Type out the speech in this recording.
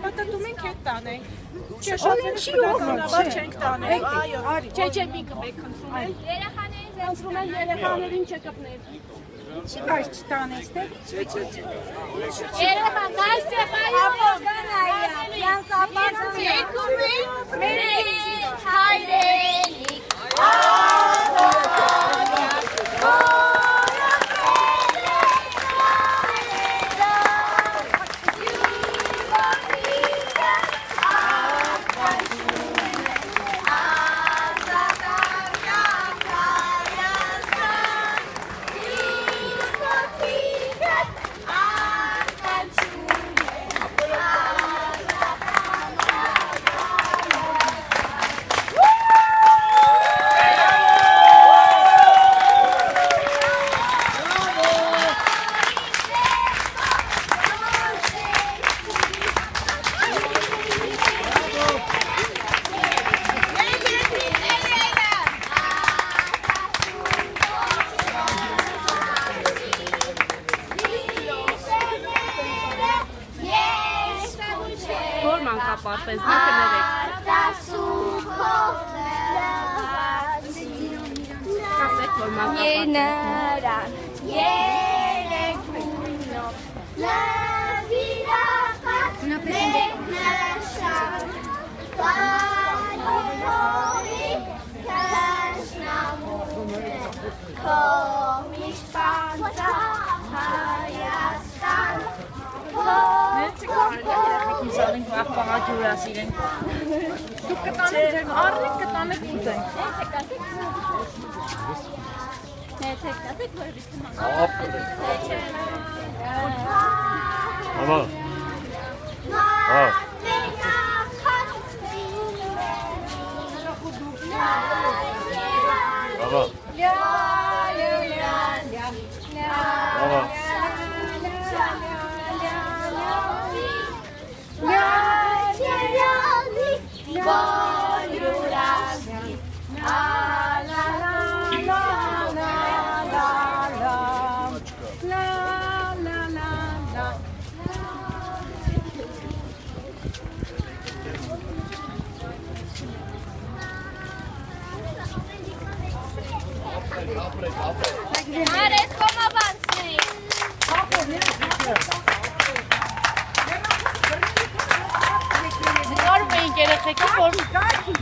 Պատտում ենք հետ տանենք։ Չէ, շատ բնականաբար չենք տանենք։ Այո, չէ, մի կպեք խնդրում եմ։ Երեխաներին չկպներ։ Չի բայց չտանես, թե։ Երեխան, Նաստյա, Պարպես նա կներեք։ Կասեք, որ Նրան երեկույնով լավիրապատ մեկնաշան Պանիվորի կաշնամուն Քո միշտ պանցա Հայաստան Ինձանին վաղ-վաղաջ ուրաս իրեն։ Դուք կտանեք, առնեք կտանեք ուտենք։ Ներեցեք կասեք, որ վիսկում Ահա։ Արես կոմաբանցնեի Նորում էինք երեխեքի, որ Գարքի